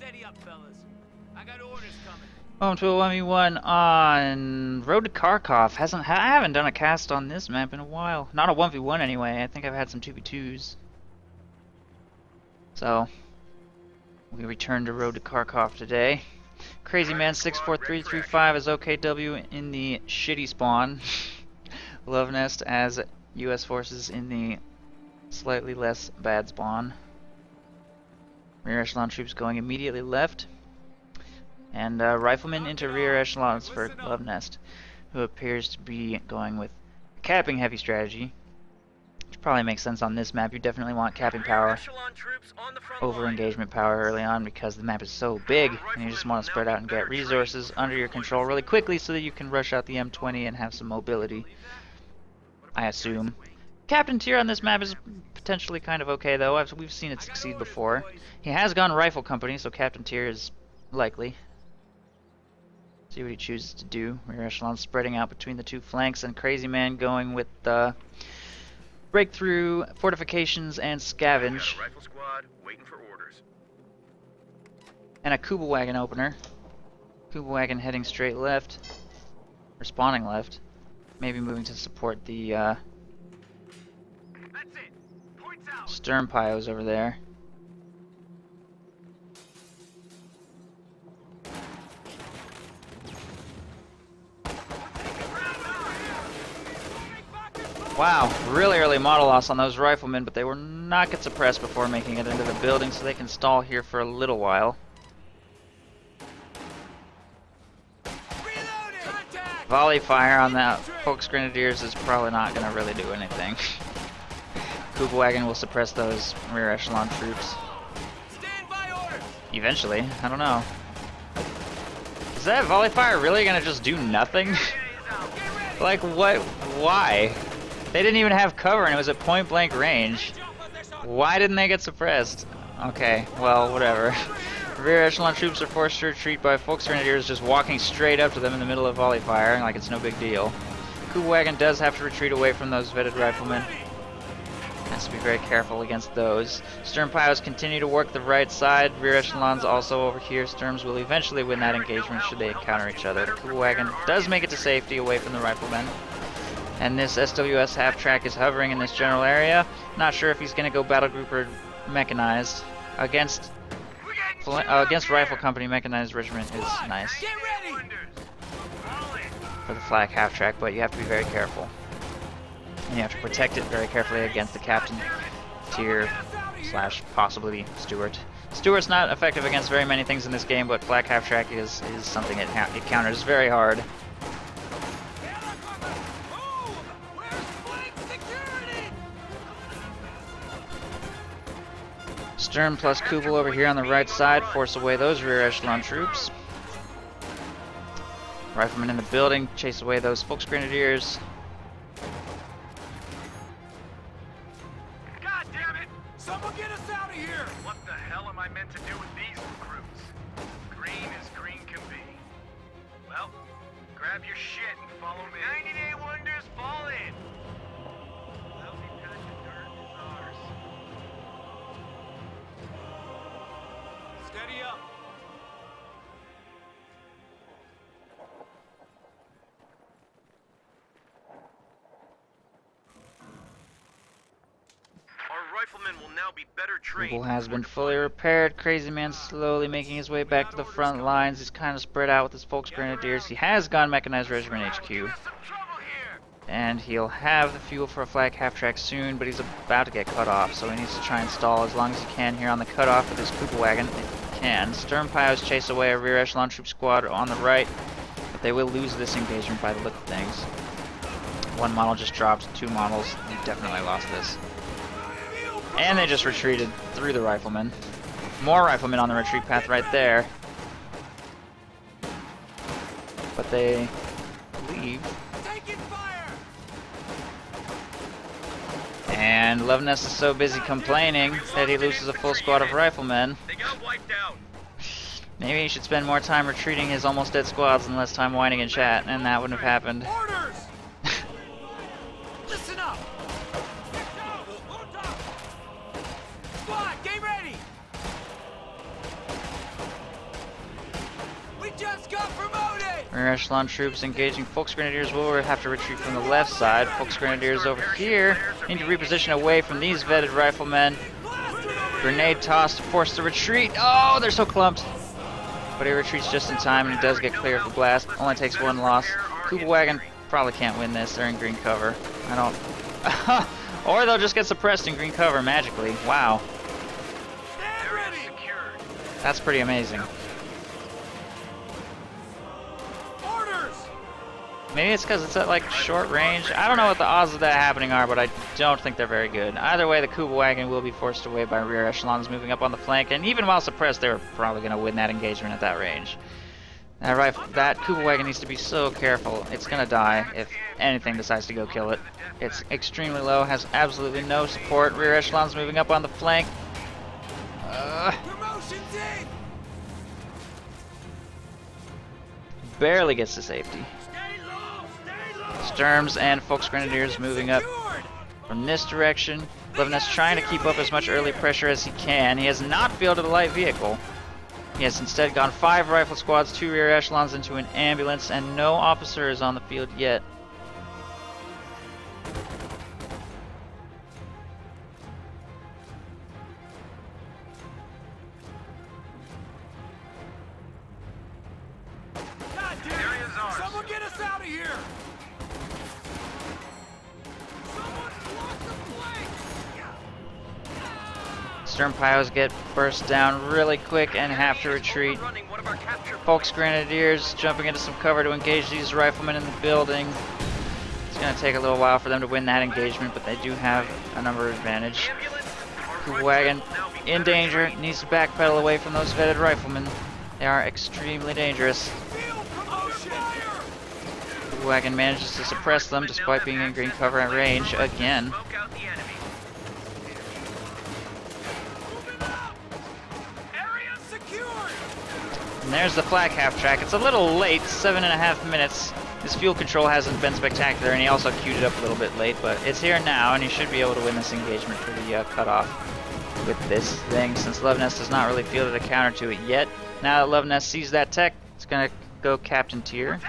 Steady up, fellas. I got orders coming. Welcome to a 1v1 on Road to Kharkov. I haven't done a cast on this map in a while. Not a 1v1 anyway. I think I've had some 2v2s. So, we return to Road to Kharkov today. Crazyman64335 is OKW in the shitty spawn. Luvnest as US forces in the slightly less bad spawn. Rear echelon troops going immediately left. And riflemen into rear echelons for Luvnest, who appears to be going with capping heavy strategy, which probably makes sense on this map. You definitely want capping power over engagement power early on because the map is so big, and you just want to spread out and get resources under your control really quickly so that you can rush out the M20 and have some mobility, I assume. Captain tier on this map is potentially kind of okay though. We've seen it succeed before. He has gone rifle company, so captain tier is likely. See what he chooses to do. Rear echelon spreading out between the two flanks, and Crazyman going with breakthrough, fortifications, and scavenge. Rifle squad waiting for orders. And a Kuba wagon opener. Kuba wagon heading straight left, or spawning left. Maybe moving to support the That's it. Points out. Stern Pyos over there. Wow, really early model loss on those riflemen, but they will not get suppressed before making it into the building, so they can stall here for a little while. Volley fire on that Folks Grenadiers is probably not going to really do anything. Kuba wagon will suppress those rear echelon troops. Eventually, I don't know. Is that volley fire really going to just do nothing? Like what? Why? They didn't even have cover and it was at point blank range. Why didn't they get suppressed? Okay, well, whatever. Rear echelon troops are forced to retreat by Folks Grenadiers just walking straight up to them in the middle of volley fire, like it's no big deal. Kuba wagon does have to retreat away from those vetted riflemen. Has to be very careful against those. Stern Pyos continue to work the right side. Rear echelons also over here. Sterms will eventually win that engagement should they encounter each other. The Kuba wagon does make it to safety away from the riflemen. And this SWS half-track is hovering in this general area. Not sure if he's going to go battle group or mechanized. Against rifle company, mechanized regiment is nice for the flak half-track, but you have to be very careful. And you have to protect it very carefully against the captain tier / possibly Stuart. Stuart's not effective against very many things in this game, but flak half-track is something it counters very hard. Stern plus Kuba over here on the right side force away those rear echelon troops. Riflemen in the building chase away those Folks Grenadiers. God damn it! Someone get us out of here! What the hell am I meant to do with these recruits? Green as green can be. Well, grab your shit and follow me. 90-day wonders fall in. Lousy patch of dirt is ours. Steady up. Our riflemen will now be better trained. Kuba has been fully repaired. Crazyman slowly making his way back to the front lines. He's kind of spread out with his Folks Grenadiers. He has gone mechanized regiment HQ. And he'll have the fuel for a flak half-track soon, but he's about to get cut off, so he needs to try and stall as long as he can here on the cutoff with his Kuba wagon, if he can. Stern Pyos chase away a rear echelon troop squad on the right, but they will lose this engagement by the look of things. One model just dropped, 2 models, they definitely lost this. And they just retreated through the riflemen. More riflemen on the retreat path right there. But they leave. And Luvnest is so busy complaining that he loses a full squad of riflemen. They got wiped out. Maybe he should spend more time retreating his almost dead squads and less time whining in chat, and that wouldn't have happened. Orders! Listen up! Squad, get ready! Rear echelon troops engaging Volksgrenadiers will have to retreat from the left side. Volksgrenadiers over here need to reposition away from these vetted riflemen. Grenade toss to force the retreat. Oh, they're so clumped. But he retreats just in time and he does get clear of the blast. Only takes one loss. Kubelwagen probably can't win this. They're in green cover. I don't... Or they'll just get suppressed in green cover magically. Wow. That's pretty amazing. Maybe it's because it's at like short range. I don't know what the odds of that happening are, but I don't think they're very good. Either way, the Kubelwagen will be forced away by rear echelons moving up on the flank, and even while suppressed, they were probably going to win that engagement at that range. That Kubelwagen needs to be so careful. It's going to die if anything decides to go kill it. It's extremely low, has absolutely no support. Rear echelons moving up on the flank. Barely gets to safety. Sturms and Volksgrenadiers moving up from this direction. Luvnest trying to keep up as much early pressure as he can. He has not fielded a light vehicle. He has instead gone 5 rifle squads, 2 rear echelons into an ambulance, and no officer is on the field yet. Someone get us out of here! Sturm Pios get burst down really quick and have to retreat. Volksgrenadiers jumping into some cover to engage these riflemen in the building. It's going to take a little while for them to win that engagement, but they do have a number of advantage. Kubelwagen in danger, needs to backpedal away from those vetted riflemen. They are extremely dangerous. Kubelwagen manages to suppress them despite being in green cover at range again. And there's the flak half track. It's a little late, 7.5 minutes. His fuel control hasn't been spectacular, and he also queued it up a little bit late, but it's here now, and he should be able to win this engagement for the cutoff with this thing, since Luvnest has not really fielded a counter to it yet. Now that Luvnest sees that tech, it's going to go Captain Tier.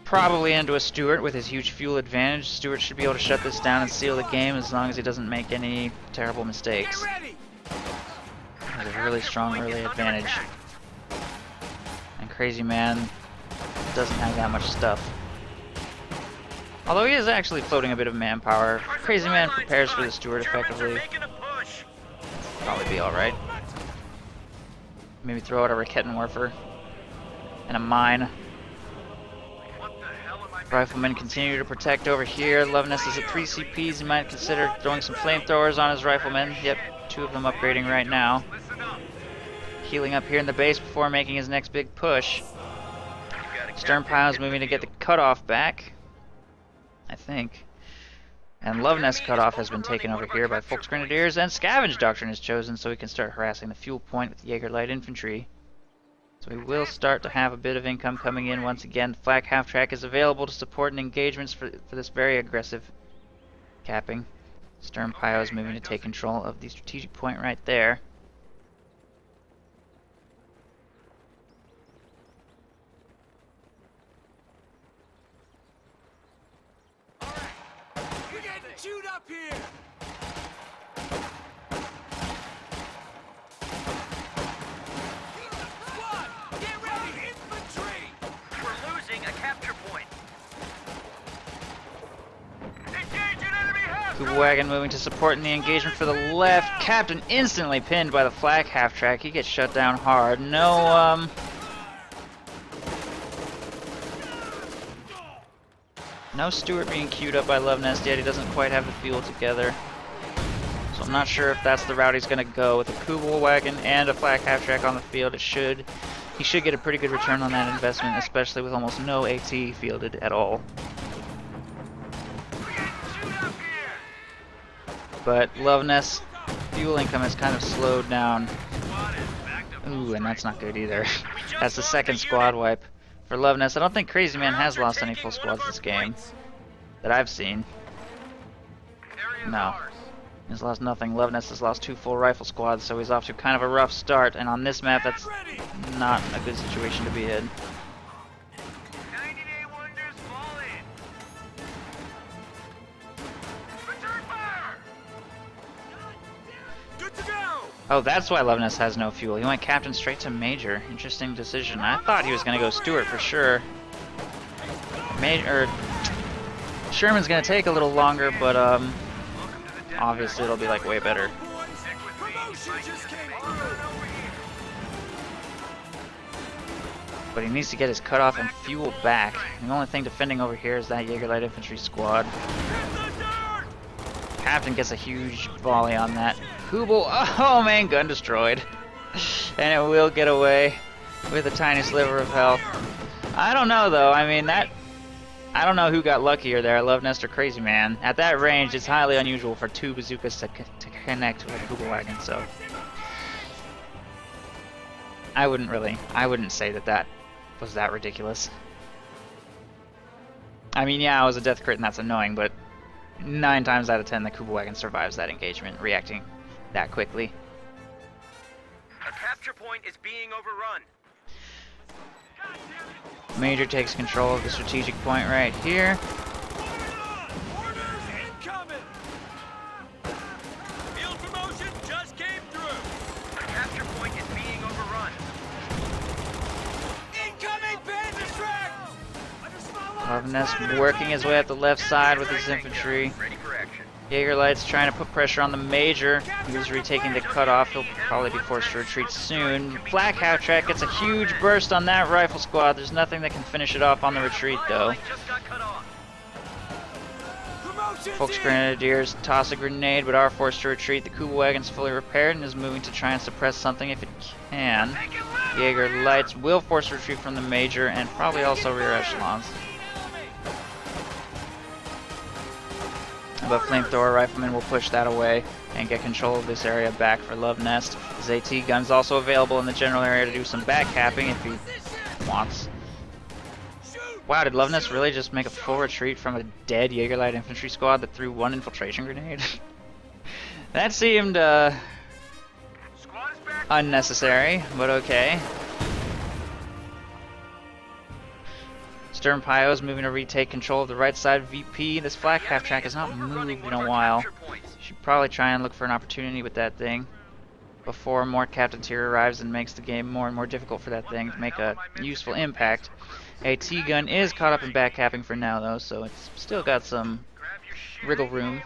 Probably into a Stuart with his huge fuel advantage. Stuart should be able to shut this down and seal the game as long as he doesn't make any terrible mistakes. Has a really strong early advantage. And Crazyman doesn't have that much stuff. Although he is actually floating a bit of manpower. Crazyman prepares for the Stuart effectively. Probably be alright. Maybe throw out a Rakettenwerfer and a mine. Riflemen continue to protect over here. Luvnest is at 3 CPs. He might consider throwing some flamethrowers on his riflemen. Yep, 2 of them upgrading right now. Healing up here in the base before making his next big push. Sturm Pios moving to get the cutoff back, I think. And Luvnest cutoff has been taken over here by Volksgrenadiers, and Scavenge Doctrine is chosen so he can start harassing the fuel point with Jaeger Light Infantry. So we will start to have a bit of income coming in once again. The flak half track is available to support engagements for this very aggressive capping. Sturm Pios moving to take control of the strategic point right there. We're getting chewed up here! Kubelwagen moving to support in the engagement for the left. Captain instantly pinned by the flak half track. He gets shut down hard. No Stuart being queued up by Luvnest yet. He doesn't quite have the fuel together. So I'm not sure if that's the route he's going to go. With a Kubelwagen and a flak half track on the field, he should get a pretty good return on that investment, especially with almost no AT fielded at all. But Luvnest's fuel income has kind of slowed down. Ooh, and that's not good either. That's the second squad wipe for Luvnest. I don't think Crazyman has lost any full squads this game that I've seen. No. He's lost nothing. Luvnest has lost 2 full rifle squads, so he's off to kind of a rough start. And on this map, that's not a good situation to be in. 90-day wonders fall in. Return fire. Good to go. Oh, that's why Luvnest has no fuel. He went captain straight to major. Interesting decision. I thought he was going to go Stewart for sure. Sherman's going to take a little longer, but obviously it'll be like way better. But he needs to get his cutoff and fuel back. The only thing defending over here is that Jaeger Light Infantry squad. Captain gets a huge volley on that. Kubel, oh man, gun destroyed. And it will get away with a tiny sliver of health. I don't know though, I mean I don't know who got luckier there, Luvnest or Crazyman. At that range, it's highly unusual for 2 bazookas to connect with a Kubel wagon, so I wouldn't say that was that ridiculous. I mean, yeah, it was a death crit and that's annoying, but 9 times out of 10 the Kubel wagon survives that engagement, reacting that quickly. A capture point is being overrun. Major takes control of the strategic point right here. Orders incoming. Field promotion just came through. A capture point is being overrun. Incoming bandit track. Luvnest working his way up the left side with his infantry. Ready for action. Jaeger Light's trying to put pressure on the major. He's retaking the cutoff. He'll probably be forced to retreat soon. Black Half-Track gets a huge burst on that rifle squad. There's nothing that can finish it off on the retreat, though. Folks Grenadiers toss a grenade, but are forced to retreat. The Kubel wagon's fully repaired and is moving to try and suppress something if it can. Jaeger Lights will force retreat from the major and probably also rear echelons. But Flamethrower Rifleman will push that away and get control of this area back for Luvnest. His AT gun's also available in the general area to do some back capping if he wants. Wow, did Luvnest really just make a full retreat from a dead Jaeger Light Infantry squad that threw 1 infiltration grenade? That seemed unnecessary, but okay. Stern Pio is moving to retake control of the right side VP. This flak half-track has not moved in a while. Should probably try and look for an opportunity with that thing before more Captain Tier arrives and makes the game more and more difficult for that thing to make a useful impact. AT gun is caught up in back capping for now though, so it's still got some wriggle room.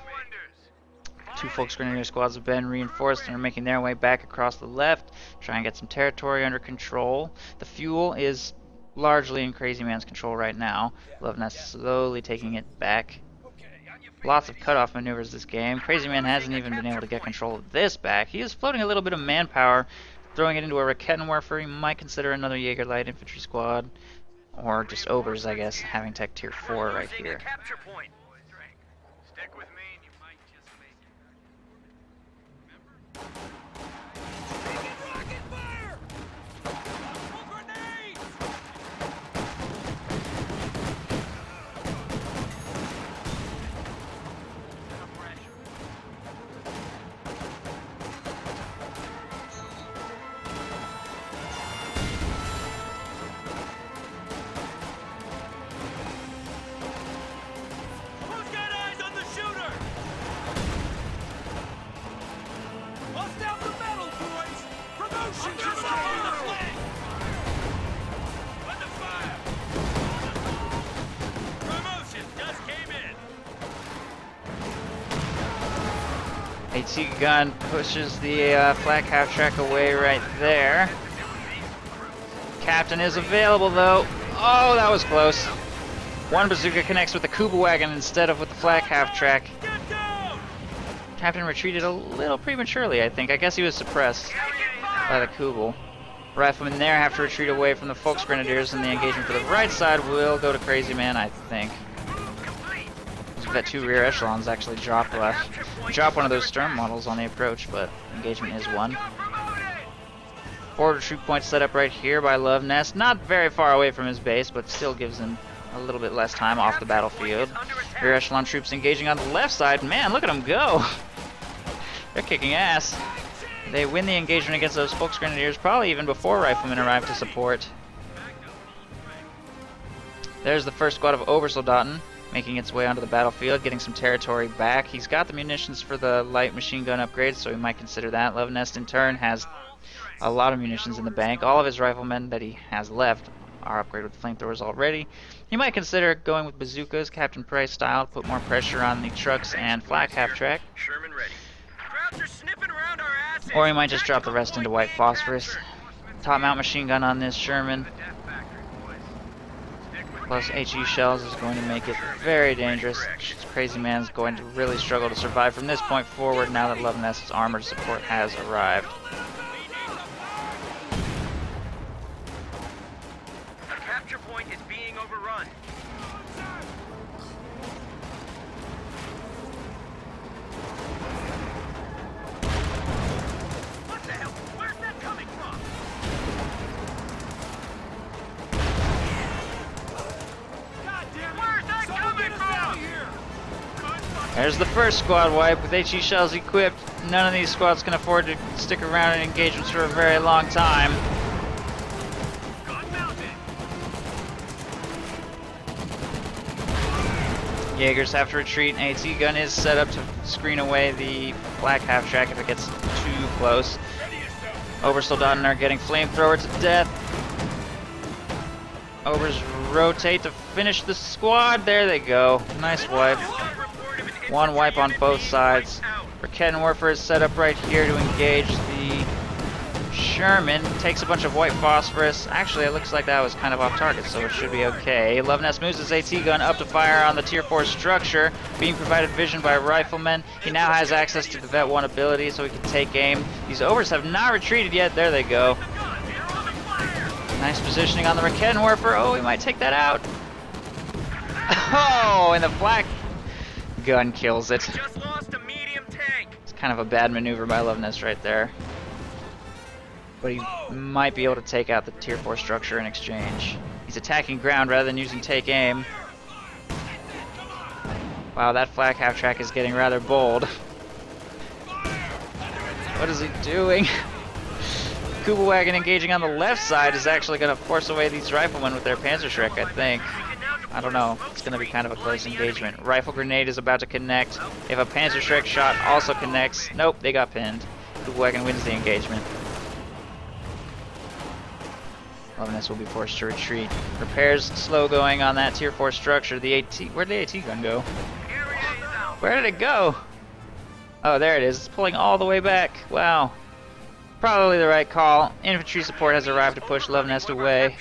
2 Folks Grenadier squads have been reinforced and are making their way back across the left, try and get some territory under control. The fuel is largely in Crazyman's control right now. Luvnest slowly taking it back. Lots of cutoff maneuvers this game. Crazyman hasn't even been able to get control of this back. He is floating a little bit of manpower, throwing it into a Rakettenwerfer. He might consider another Jaeger Light Infantry squad, or just Obers, I guess, having Tech Tier 4 right here. Stick with me and you might just make AT gun pushes the flak half-track away right there. Captain is available though. Oh, that was close. 1 bazooka connects with the Kubel wagon instead of with the flak half-track. Captain retreated a little prematurely, I think. I guess he was suppressed by the Kubel. Riflemen there have to retreat away from the Folks Grenadiers, and the engagement for the right side will go to Crazyman, I think. That 2 rear echelons actually drop one of those Stern models on the approach, but engagement is won. Forward retreat point set up right here by Luvnest, not very far away from his base, but still gives him a little bit less time off the battlefield. Rear echelon troops engaging on the left side. Man, look at him go! They're kicking ass. They win the engagement against those Volksgrenadiers, probably even before riflemen arrive to support. There's the first squad of Obersoldaten making its way onto the battlefield, getting some territory back. He's got the munitions for the light machine gun upgrade, so we might consider that. Luvnest, in turn, has a lot of munitions in the bank. All of his riflemen that he has left are upgraded with flamethrowers already. He might consider going with bazookas, Captain Price style, to put more pressure on the trucks and flak half-track. Sherman ready. Crowds are sniffing around our asses. Or he might just drop the rest into white phosphorus. Top mount machine gun on this Sherman, plus HE shells, is going to make it very dangerous. Crazyman's going to really struggle to survive from this point forward now that Luvnest's armored support has arrived. The capture point is being overrun. What the hell? Where's that coming from? God damn it! Where's that coming from? There's the first squad wipe with HE shells equipped. None of these squads can afford to stick around in engagements for a very long time. Gun mounted. Jaegers have to retreat. An AT gun is set up to screen away the black half-track if it gets too close. Obersoldaten are getting flamethrower to death. Obers rotate to finish the squad. There they go. Nice wipe. One wipe on both sides. Rakettenwerfer is set up right here to engage the Sherman. Takes a bunch of white phosphorus. Actually, it looks like that was kind of off target, so it should be okay. Luvnest moves his AT gun up to fire on the Tier 4 structure, being provided vision by riflemen. He now has access to the Vet 1 ability, so he can take aim. These Obers have not retreated yet. There they go. Nice positioning on the Rakettenwerfer. Oh, he might take that out. Oh, and the flak gun kills it. Just lost a medium tank. It's kind of a bad maneuver by Luvnest right there. But he might be able to take out the Tier 4 structure in exchange. He's attacking ground rather than using take aim. Wow, that flak half-track is getting rather bold. What is he doing? Kubelwagen engaging on the left side is actually going to force away these riflemen with their Panzerschreck, I think. I don't know. It's going to be kind of a close engagement. Rifle grenade is about to connect. If a Panzerschreck shot also connects, nope, they got pinned. Kubelwagen wins the engagement. Luvnest will be forced to retreat. Repairs slow going on that Tier 4 structure. The AT, where'd the AT gun go? Where did it go? Oh, there it is. It's pulling all the way back. Wow. Probably the right call. Infantry support has arrived to push Luvnest away.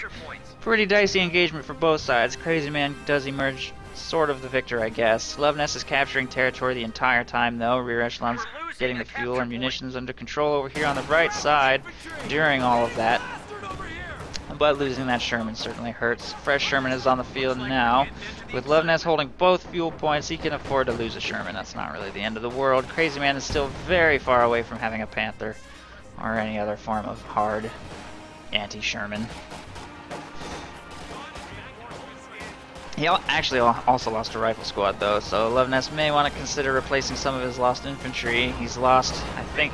Pretty dicey engagement for both sides. Crazyman does emerge sort of the victor, I guess. Luvnest is capturing territory the entire time, though. Rear echelons getting the fuel and munitions under control over here on the right side during all of that. But losing that Sherman certainly hurts. Fresh Sherman is on the field now. With Luvnest holding both fuel points, he can afford to lose a Sherman. That's not really the end of the world. Crazyman is still very far away from having a Panther or any other form of hard anti-Sherman. He actually also lost a rifle squad, though, so Luvnest may want to consider replacing some of his lost infantry. He's lost, I think,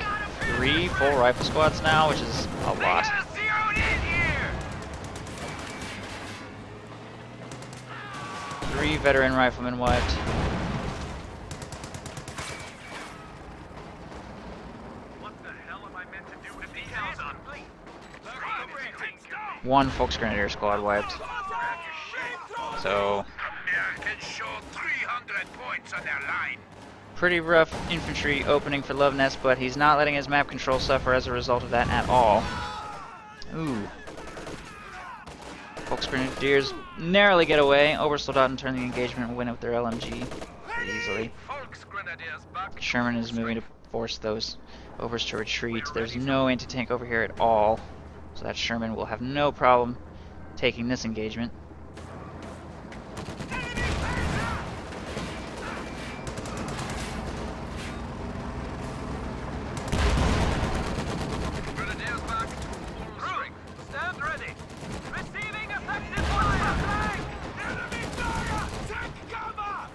3 full rifle squads now, which is a lot. 3 veteran riflemen wiped. What the hell am I meant to do with these hell's on me? 1 Volksgrenadier squad wiped. So, Americans show 300 points on their line. pretty rough infantry opening for Luvnest, but he's not letting his map control suffer as a result of that at all. Ooh. Volksgrenadiers narrowly get away. Obersoldaten turn the engagement and win it with their LMG pretty easily. Sherman is moving to force those Obers to retreat. There's no anti-tank over here at all, so that Sherman will have no problem taking this engagement. Stand ready. Receiving effective fire. Enemy fire. Take cover.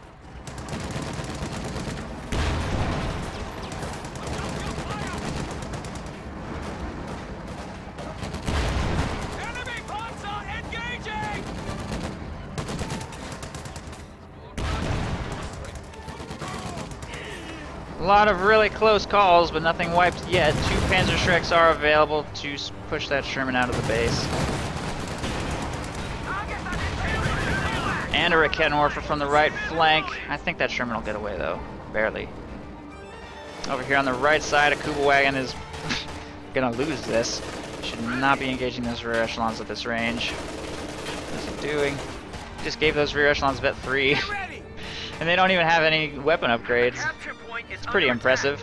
A lot of really close calls, but nothing wiped yet. 2 Panzerschrecks are available to push that Sherman out of the base. And a Raketenwerfer from the right flank. I think that Sherman will get away though. Barely. Over here on the right side, a Kubelwagen is gonna lose this. Should not be engaging those rear echelons at this range. What's he doing? Just gave those rear echelons vet 3. And they don't even have any weapon upgrades. It's pretty impressive.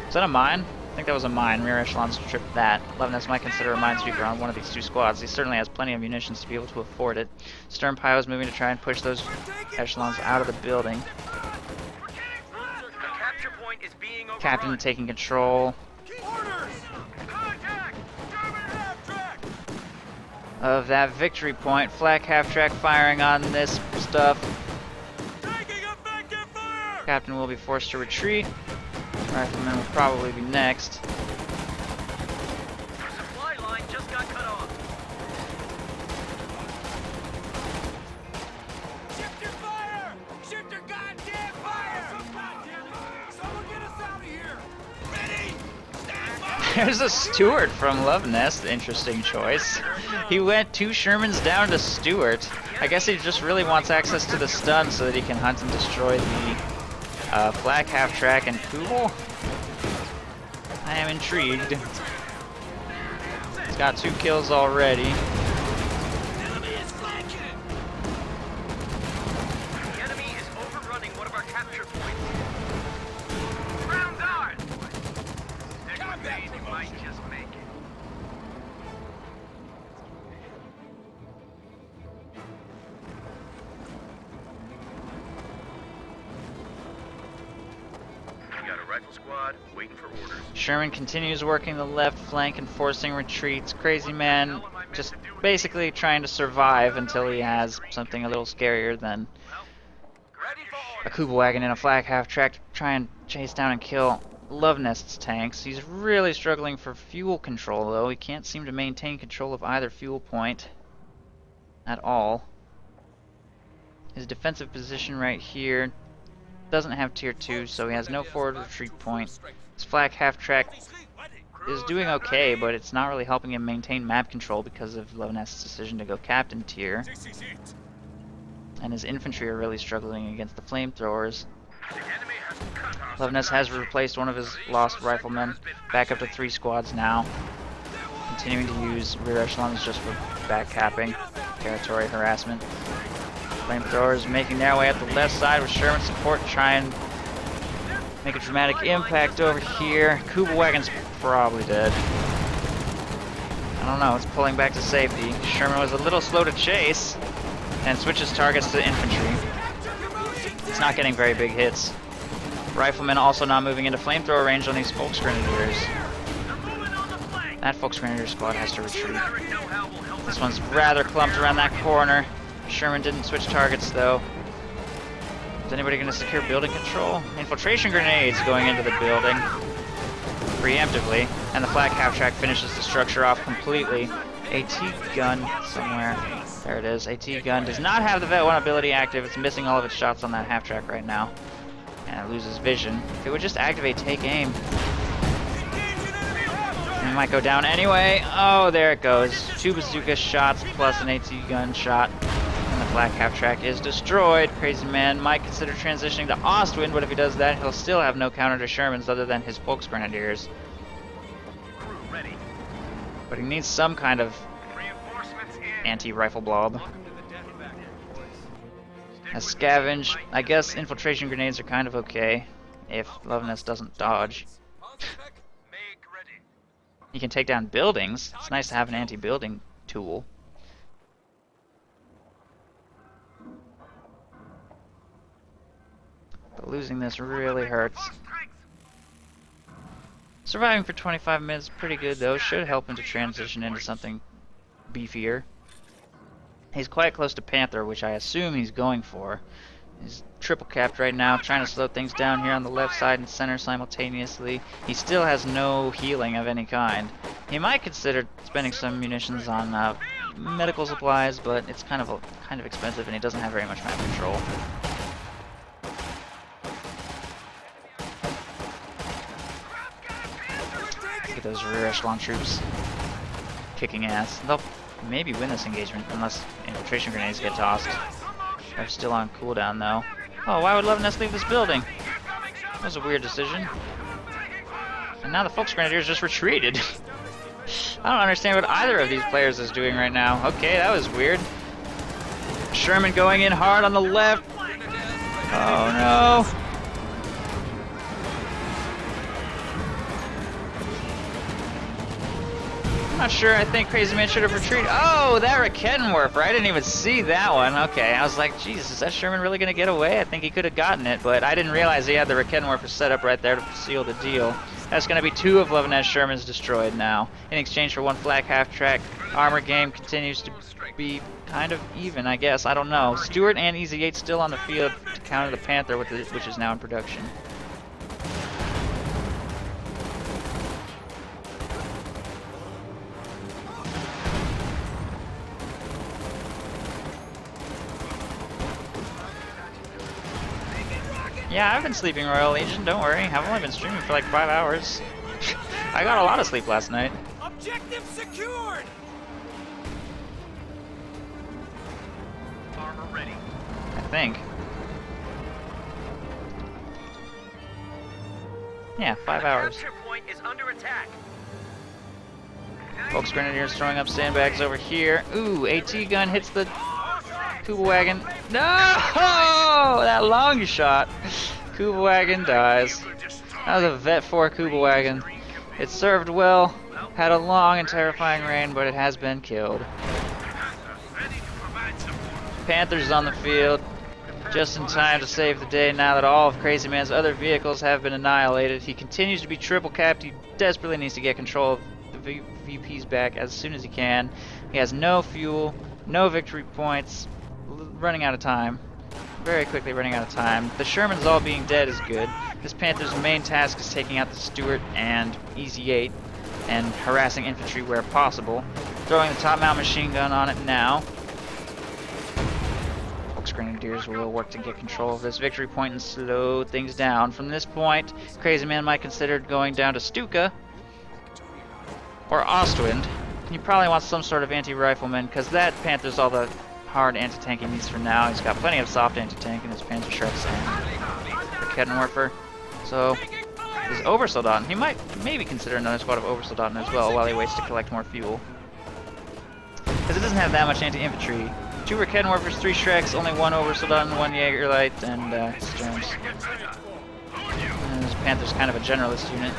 Is that a mine? I think that was a mine. Rear echelons tripped that. Luvnest might consider a minesweeper on one of these 2 squads. He certainly has plenty of munitions to be able to afford it. Stern Pio is moving to try and push those echelons out of the building. Captain taking control of that victory point. Flak half-track firing on this stuff. Captain will be forced to retreat. Rifleman will probably be next. Supply line just got cut off. Shift your fire! Shift your goddamn fire! Someone get us out of here! Ready! Stand by! There's a Stuart from Luvnest. Interesting choice. He went 2 Shermans down to Stuart. I guess he just really wants access to the stun so that he can hunt and destroy the Flak half-track and Kubel. I am intrigued. He's got 2 kills already. The enemy is overrunning one of our capture points. Round on! Stick with me, you might just make it. We got a rifle squad waiting for orders. Sherman continues working the left flank and forcing retreats. Crazyman just basically trying to survive until he has something a little scarier than a Kubelwagen and a Flak half-track to try and chase down and kill Luvnest's tanks. He's really struggling for fuel control though. He can't seem to maintain control of either fuel point at all. His defensive position right here doesn't have tier 2, so he has no forward retreat point. His Flak half-track is doing okay, but it's not really helping him maintain map control because of Luvnest's decision to go captain tier. And his infantry are really struggling against the flamethrowers. Luvnest has replaced one of his lost riflemen, back up to 3 squads now. Continuing to use rear echelons just for back capping, territory harassment. Flamethrowers making their way up the left side with Sherman support to try and make a dramatic impact over here. Kubelwagen's probably dead. I don't know, it's pulling back to safety. Sherman was a little slow to chase and switches targets to infantry. It's not getting very big hits. Riflemen also not moving into flamethrower range on these Volksgrenadiers. That Volksgrenadier squad has to retreat. This one's rather clumped around that corner. Sherman didn't switch targets though. Is anybody going to secure building control? Infiltration grenades going into the building preemptively, and the Flak half-track finishes the structure off completely. AT gun somewhere. There it is. AT gun does not have the Vet 1 ability active. It's missing all of its shots on that half-track right now. And it loses vision. If it would just activate take aim, it might go down anyway. Oh, there it goes. 2 bazooka shots plus an AT gun shot. And the Flak half-track is destroyed. Crazyman might consider transitioning to Ostwind, but if he does that, he'll still have no counter to Sherman's other than his Volksgrenadiers. But he needs some kind of anti-rifle blob. As scavenge, I guess infiltration grenades are kind of okay if Luvnest doesn't dodge. He can take down buildings. It's nice to have an anti-building tool. But losing this really hurts. Surviving for 25 minutes is pretty good though. Should help him to transition into something beefier. He's quite close to Panther, which I assume he's going for. He's triple capped right now, trying to slow things down here on the left side and center simultaneously. He still has no healing of any kind. He might consider spending some munitions on medical supplies, but it's kind of expensive, and he doesn't have very much map control. Look at those rear echelon troops kicking ass. They'll maybe win this engagement unless infiltration grenades get tossed. They're still on cooldown though. Oh, why would Luvnest leave this building? That was a weird decision. And now the Volksgrenadiers just retreated. I don't understand what either of these players is doing right now. Okay, that was weird. Sherman going in hard on the left. Oh no. I'm not sure. I think Crazyman should have retreated. Oh, that Rakettenwerfer. I didn't even see that one. Okay, I was like, Jesus, is that Sherman really going to get away? I think he could have gotten it, but I didn't realize he had the Rakettenwerfer set up right there to seal the deal. That's going to be 2 of Luvnest Shermans destroyed now. In exchange for 1 flak half-track, armor game continues to be kind of even, I guess. I don't know. Stuart and Easy 8 still on the field to counter the Panther, which is now in production. Yeah, I've been sleeping, Royal Legion, don't worry. I've only been streaming for like 5 hours. I got a lot of sleep last night. Objective secured! Armor ready. I think. Yeah, 5 hours. Capture point is under attack. Volksgrenadiers throwing up sandbags over here. Ooh, AT gun hits the Kuba wagon. No! That long shot. Kuba wagon dies. That was a Vet 4 Kuba wagon. It served well, had a long and terrifying reign, but it has been killed. Panther's on the field, just in time to save the day now that all of Crazyman's other vehicles have been annihilated. He continues to be triple capped. He desperately needs to get control of the VPs back as soon as he can. He has no fuel, no victory points, running out of time. Very quickly running out of time. The Shermans all being dead is good. This Panther's main task is taking out the Stuart and Easy 8 and harassing infantry where possible. Throwing the top mount machine gun on it now. Volksgrenadiers will work to get control of this victory point and slow things down. From this point, Crazyman might consider going down to Stuka or Ostwind. He probably wants some sort of anti-rifleman because that Panther's all the hard anti-tank he needs for now. He's got plenty of soft anti-tank in his Panzer Shreks and Rakettenwerfer. So, his Oversoldaten, he might maybe consider another squad of Oversoldaten as well while he waits to collect more fuel. Because it doesn't have that much anti-infantry. 2 Rakettenwerfers, 3 Shreks, only 1 Oversoldaten, 1 Jaegerlight, and Sturms. And this Panther's kind of a generalist unit.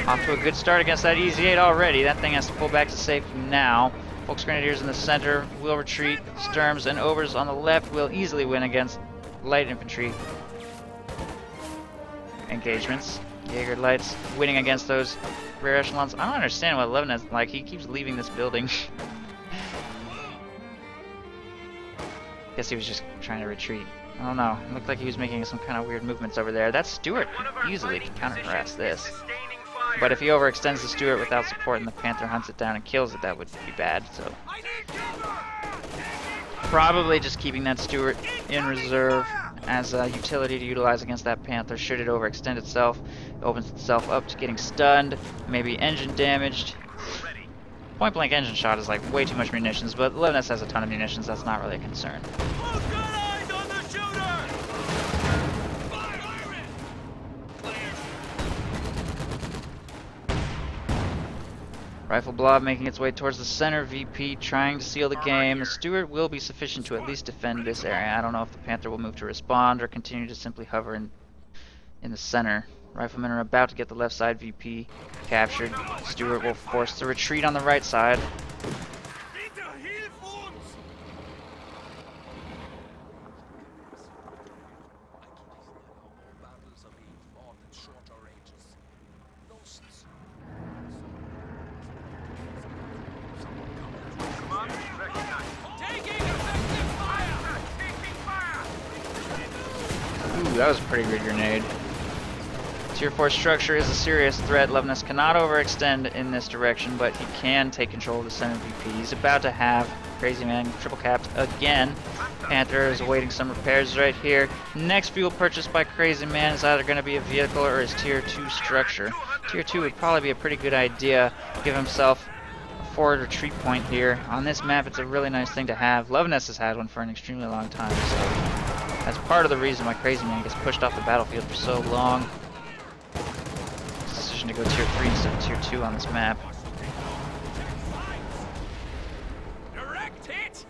Off to a good start against that Easy 8 already. That thing has to pull back to safety now. Volksgrenadiers in the center will retreat. Sturms and Overs on the left will easily win against light infantry engagements. Jaegerlights winning against those rear echelons. I don't understand what Luvnest is like. He keeps leaving this building. Guess he was just trying to retreat. I don't know. It looked like he was making some kind of weird movements over there. That Stuart could easily counter-harass this. But if he overextends the Stuart without support and the Panther hunts it down and kills it, that would be bad, so. Probably just keeping that Stuart in reserve as a utility to utilize against that Panther should it overextend itself. It opens itself up to getting stunned, maybe engine damaged. Point blank engine shot is like way too much munitions, but Luvnest has a ton of munitions, that's not really a concern. Rifle Blob making its way towards the center VP, trying to seal the game. The Stuart will be sufficient to at least defend this area. I don't know if the Panther will move to respond or continue to simply hover in the center. Riflemen are about to get the left side VP captured. Stuart will force the retreat on the right side. Ooh, that was a pretty good grenade. Tier 4 structure is a serious threat. Luvnest cannot overextend in this direction, but he can take control of the center VP. He's about to have Crazyman triple capped again. Panther is awaiting some repairs right here. Next fuel purchase by Crazyman is either going to be a vehicle or his tier 2 structure. Tier 2 would probably be a pretty good idea. Give himself a forward retreat point here. On this map, it's a really nice thing to have. Luvnest has had one for an extremely long time, so that's part of the reason why Crazyman gets pushed off the battlefield for so long. His decision to go tier 3 instead of tier 2 on this map. Direct hit!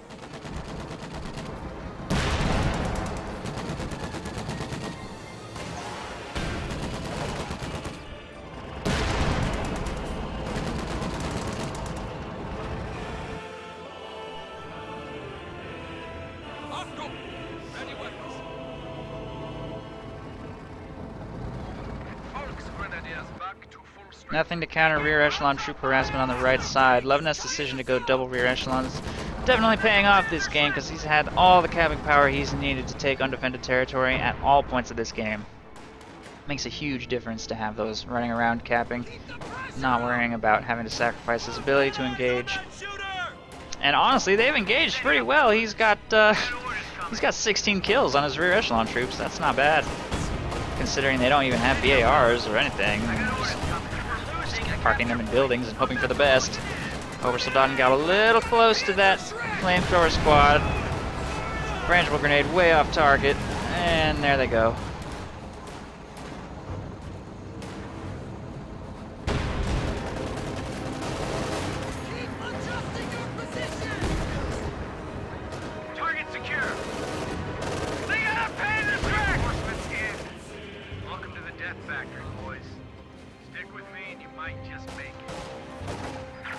Nothing to counter rear echelon troop harassment on the right side. Luvnest's decision to go double rear echelon is definitely paying off this game because he's had all the capping power he's needed to take undefended territory at all points of this game. Makes a huge difference to have those running around capping, not worrying about having to sacrifice his ability to engage. And honestly, they've engaged pretty well. He's got 16 kills on his rear echelon troops. That's not bad, considering they don't even have BARs or anything. Just parking them in buildings and hoping for the best. Oversoldaten got a little close to that flamethrower squad. Branchable grenade way off target, and there they go. Target secure. They gotta pay the track! Reinforcements in. Welcome to the death factory, boys. Stick with me and you might just make it.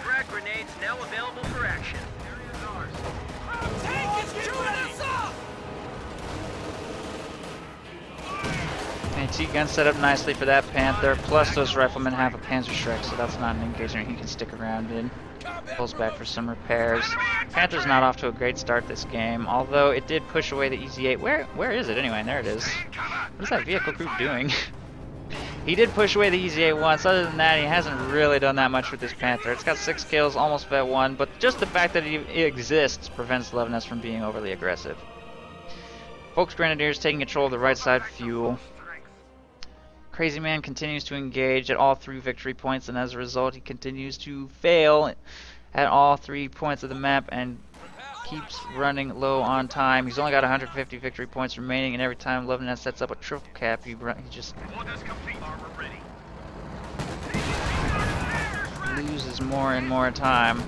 Frag grenades now available for action. Area's ours. Tank is chewing us up! AT gun set up nicely for that Panther, plus those riflemen have a Panzerschreck, so that's not an engagement he can stick around in. Pulls back for some repairs. Panther's not off to a great start this game, although it did push away the EZ-8. Where is it anyway? There it is. What is that vehicle group doing? He did push away the EZ-8 once. Other than that, he hasn't really done that much with this Panther. It's got 6 kills, almost vet 1, but just the fact that it exists prevents Luvnest from being overly aggressive. Folks Grenadiers taking control of the right side fuel. Crazyman continues to engage at all 3 victory points, and as a result, he continues to fail at all 3 points of the map and keeps running low on time. He's only got 150 victory points remaining, and every time Luvnest sets up a triple cap, he just loses more and more time.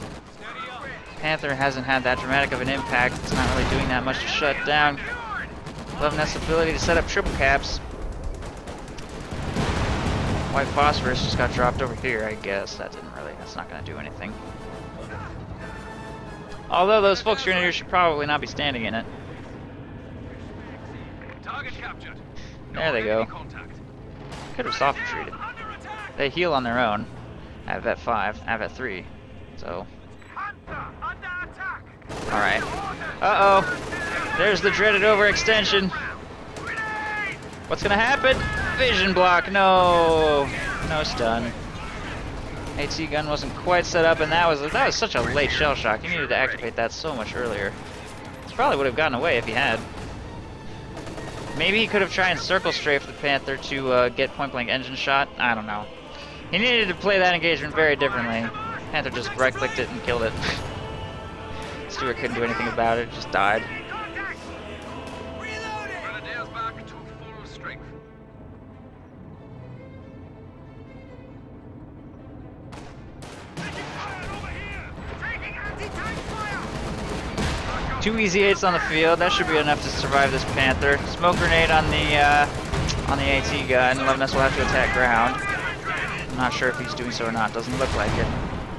Panther hasn't had that dramatic of an impact. It's not really doing that much to shut down Luvnest's ability to set up triple caps. White phosphorus just got dropped over here, I guess. That's not going to do anything. Although those folks grenadiers should probably not be standing in it. Target captured. There they go. Could have soft retreated. They heal on their own at vet 5, at vet 3. So. Alright. Uh-oh. There's the dreaded overextension. What's gonna happen? Vision block. No. No stun. AT gun wasn't quite set up, and that was such a late shell shock. He needed to activate that so much earlier. He probably would have gotten away if he had. Maybe he could have tried and circle strafe the Panther to get point blank engine shot. I don't know. He needed to play that engagement very differently. Panther just right clicked it and killed it. Stewart couldn't do anything about it, just died. Two EZ-8s on the field. That should be enough to survive this Panther. Smoke grenade on the AT gun. Luvnest will have to attack ground. I'm not sure if he's doing so or not. Doesn't look like it.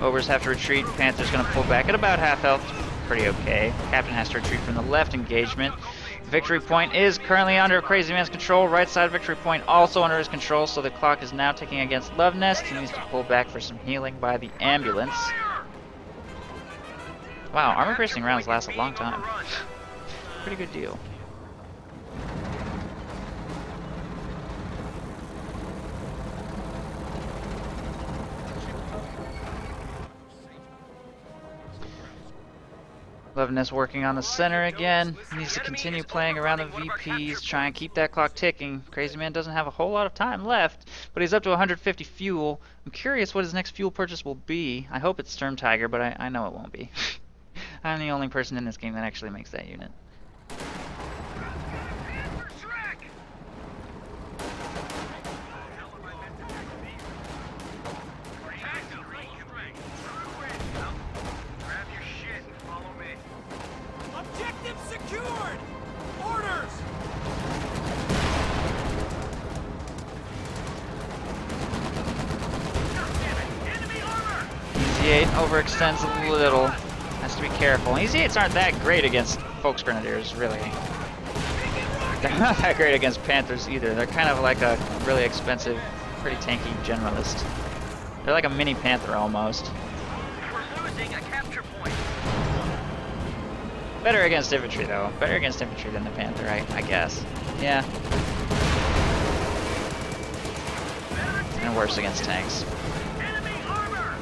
Overs have to retreat. Panther's going to pull back at about half health. Pretty okay. Captain has to retreat from the left engagement. Victory point is currently under Crazyman's control. Right side victory point also under his control, so the clock is now ticking against Luvnest. He needs to pull back for some healing by the ambulance. Wow, armor piercing rounds last a long time. Pretty good deal. Luvnest working on the center again. He needs to continue playing around the VPs, try and keep that clock ticking. Crazyman doesn't have a whole lot of time left, but he's up to 150 fuel. I'm curious what his next fuel purchase will be. I hope it's Sturm Tiger, but I know it won't be. I'm the only person in this game that actually makes that unit. Secured! Orders! Enemy armor! EZ8 overextends a little. Has to be careful. EZ8s aren't that great against Volksgrenadiers, really. They're not that great against Panthers either. They're kind of like a really expensive, pretty tanky generalist. They're like a mini Panther almost. We're losing a capture point. Better against infantry, though. Better against infantry than the Panther, I guess. Yeah. And worse against tanks. Enemy armor!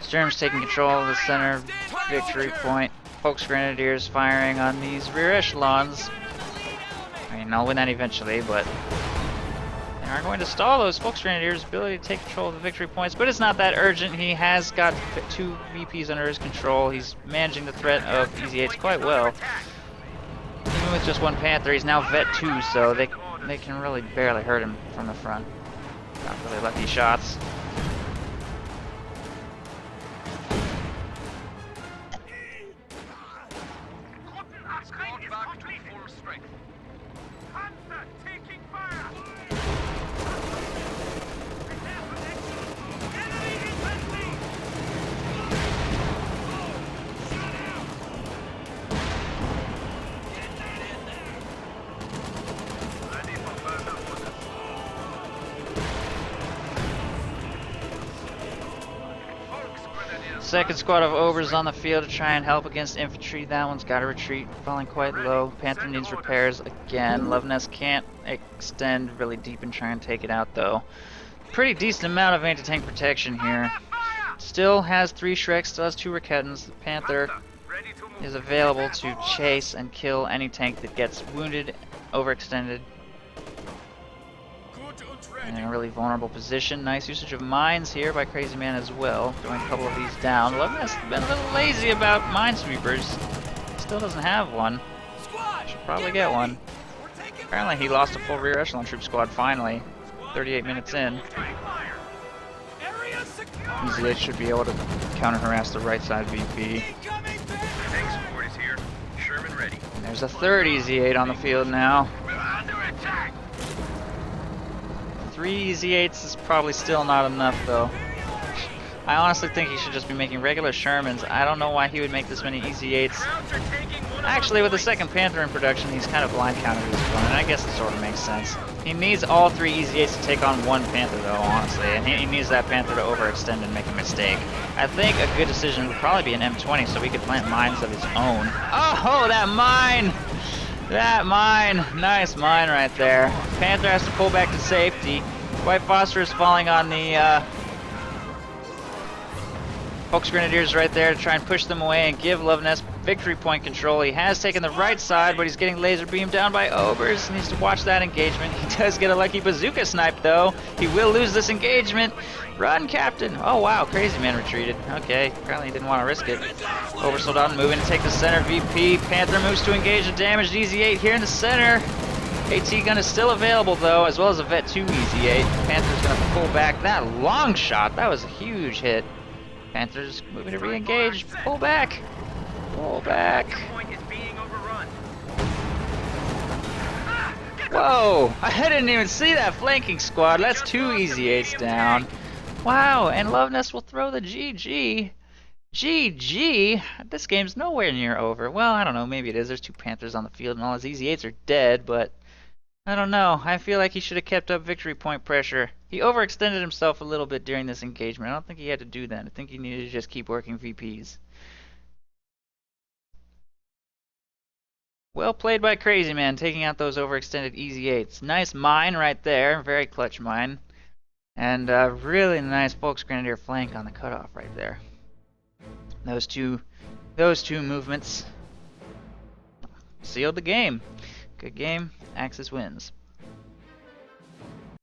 Sturm's taking control of the center victory point. Volksgrenadiers firing on these rear echelons. I mean, I'll win that eventually, but they are going to stall those Volksgrenadiers' ability to take control of the victory points, but it's not that urgent. He has got 2 VPs under his control. He's managing the threat of EZ8s quite well. Even with just 1 Panther, he's now Vet 2, so they can really barely hurt him from the front. Not really lucky shots. Second squad of Obers on the field to try and help against infantry. That one's got to retreat, falling quite low. Panther needs repairs again. Luvnest can't extend really deep and try and take it out, though. Pretty decent amount of anti-tank protection here. Still has 3 Shreks, still has 2 Raketans. The Panther is available to chase and kill any tank that gets wounded, overextended, in a really vulnerable position. Nice usage of mines here by Crazyman as well, throwing a couple of these down. Luvnest has been a little lazy about minesweepers. Still doesn't have one. Should probably get one. Apparently he lost a full rear echelon troop squad finally, 38 minutes in. EZ8 should be able to counter-harass the right side VP. And there's a third EZ8 on the field now. 3 EZ8s is probably still not enough, though. I honestly think he should just be making regular Shermans. I don't know why he would make this many EZ8s. Actually, with the second Panther in production, he's kind of blind countered his opponent. I guess it sort of makes sense. He needs all 3 EZ8s to take on 1 Panther, though, honestly. And he needs that Panther to overextend and make a mistake. I think a good decision would probably be an M20 so he could plant mines of his own. Oh, that mine! That mine! Nice mine right there. Panther has to pull back to safety. White Phosphorus falling on the Volksgrenadiers right there to try and push them away and give Luvnest victory point control. He has taken the right side, but he's getting laser beamed down by Obers. He needs to watch that engagement. He does get a lucky bazooka snipe, though. He will lose this engagement. Run, Captain! Oh, wow, Crazyman retreated. Okay, apparently he didn't want to risk it. Oversold moving to take the center VP. Panther moves to engage a damaged EZ8 here in the center. AT gun is still available, though, as well as a Vet 2 EZ8. Panther's going to pull back. That long shot, that was a huge hit. Panther's moving to re-engage. Pull back. Pull back. Whoa! I didn't even see that flanking squad. That's 2 EZ8s down. Wow, and Luvnest will throw the GG. GG? This game's nowhere near over. Well, I don't know. Maybe it is. There's 2 Panthers on the field, and all his EZ8s are dead, but I don't know. I feel like he should have kept up victory point pressure. He overextended himself a little bit during this engagement. I don't think he had to do that. I think he needed to just keep working VPs. Well played by Crazyman, taking out those overextended EZ8s. Nice mine right there. Very clutch mine. And really nice Volks Grenadier flank on the cutoff right there. Those two movements sealed the game. Good game. Axis wins.